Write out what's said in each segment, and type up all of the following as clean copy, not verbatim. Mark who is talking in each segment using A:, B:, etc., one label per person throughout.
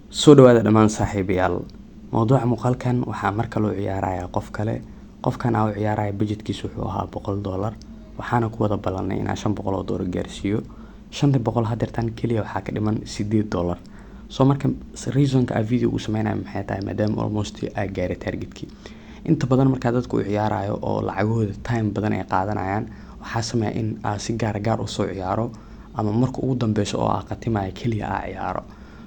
A: soo dhawaada dhammaan saaxiibayaal. Mowduuca muuqaalkan waxaa marka loo ciyaarayaa qof kale. Qofkan aa u ciyaaraya budgetkiisu wuxuu ahaa $100 waxaana ku wada ballanay inaan $500 gaarsiiyo. 500 hadeertan kaliya waxaa ka dhiman $8. soo marka reasonka aan video u sameynayo maxay tahay maadaama almost ay gaaray targetkii. Inta badan marka dadku u ciyaarayo oo lacagahooda time badan ay qaadanayaan waxaa sameeyaa in aan si gaar u soo ciyaaro ama marka ugu dambeyso oo aan qatimayo kaliya aan ciyaaro.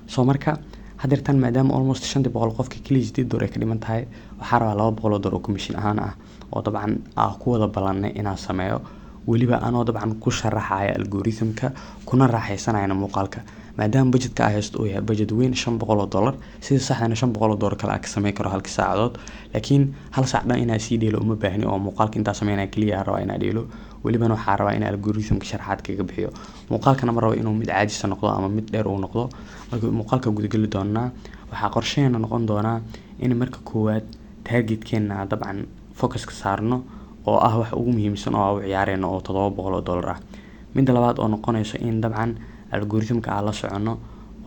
A: soo marka hadeertan maadaama almost 500 qofka kaliya $8 ay ka dhiman tahay waxaa rabaa $200 oo commission ahaan ah oo dabcan aan ku wada ballanay inaan sameeyo weliba anoo dabcan ku sharaxaya algorithm-ka kuna raaxaysanayna muuqaalka maadaama budgetka ay haysto oo yahay budget weyn $500 sida saxdana $500 kale ka sameyn karo halka saacadood laakiin hal saac dhan inaan sii dheelo uma baahni oo muuqaalka inta sameynaya kaliya rabaa inaan dheelo weliba waxaa rabaa in algorithm-ka sharaxaad kaga bixiyo muuqaalkana ma rabo inuu mid caajis noqdo ama mid dheer uu noqdo marka muuqaalka guda gali doonaa waxaa qorsheena noqon doonaa in marka koowaad targetkeena dabcan focus ka saarno oo ah wax ugu muhiimsan oo aan ciyaareyno oo $700 ah midda labaad oo noqonayso in dabcan algorithm-ka aan la socono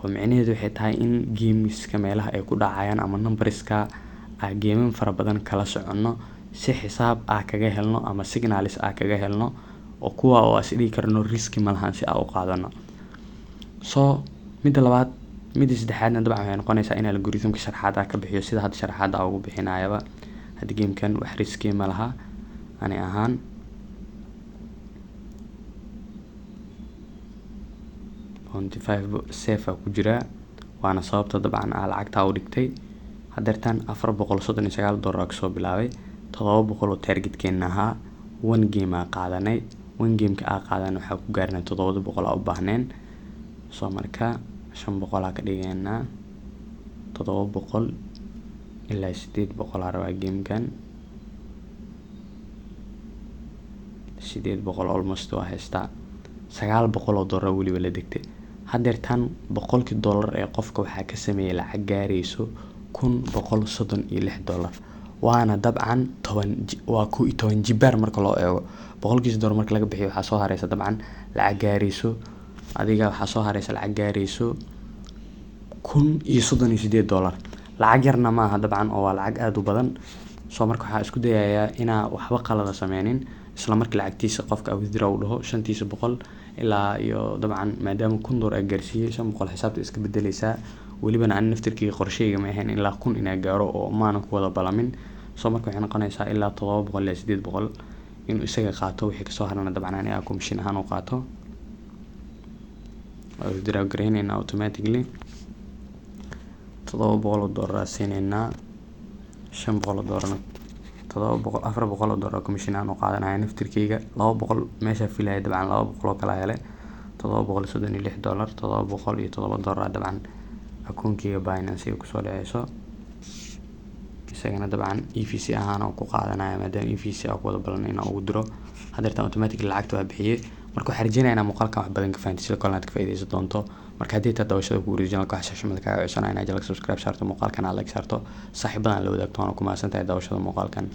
A: oo micnaheedu waxay tahay in gameska meelaha ay ku dhacayaan ama numberska game fara badan kala socono si xisaab kaga helno ama signals kaga helno oo kuwa oo isdhigi karno risk ma lahan si aan u qaadano. soo midda labaad midda saddexaadna dabcan waxay noqonaysaa in algorithm-ka sharaxaad ka bixiyo sida hadda sharaxaad ugu bixinayaba hadda gamekan wax risk ma laha ani ahaan safe ku jira waana sababta dabcan lacagta u dhigtay hadeertan $439 ka soo bilaabay $700 oo targetkeena ahaa one game qaadanay one game-ka qaadan waxa ku gaarnay $700 u baahneen soo marka $500 ka dhigaynaa $700 ilaa $800 rabaa game-kan $800 almost waa haystaa $900 weliba la degtay hadeertan $100 ee qofka waxaa ka sameeyay lacag gaarayso $136 waana dabcan 10 jibaar marka loo eego $100 marka laga bixiyo waxaa soo haraysa dabcan lacag gaarayso adiga waxaa soo haraysa lacag gaarayso $138 lacag yarna ma aha dabcan oo waa lacag aad u badan soo marka waxaa isku dayayaa inaa waxba qalada sameynin isla markii lacagtiisa qofka withdraw u dhaho $500 ilaa iyo dabcan maadaama $100 ay gaarsiiyay $500 xisaabta iska bedelaysaa weliba aan naftirkii qorsheyga ma ahayn ilaa 1000 inaa gaaro oo maana ku wada balamin soo marka waxay noqonaysaa ilaa $700 ilaa $800 inuu isaga qaato wixii ka soo harana dabcan aan commission ahaan u qaato withdraw gareynayna automatically $700 siinayna $500 $400 commission aan u qaadanaya naftirkeyga $200 meesha filaya dabcan $200 kala hele $736 $707 dabcan akoonkeyga Binance ay ku soo dhacayso isagana dabcan EVC ahaan oo ku qaadanaya maadaama EVC aan ku wada ballanay inaan ugu diro hadeertan automatically lacagta waa bixiyay marka waxaan rajeynayaa inaan muuqaalkan wax badan ka fahanto sida kale aad ka faa'iideysan doonto marka haddii taa daawashada ku original ka xashashada kaaga codsanaya inaad subscribe saarto muuqaalkan aad like saarto saaxiibadan la wadaagto waan ku mahadsantahay daawashada muuqaalkan.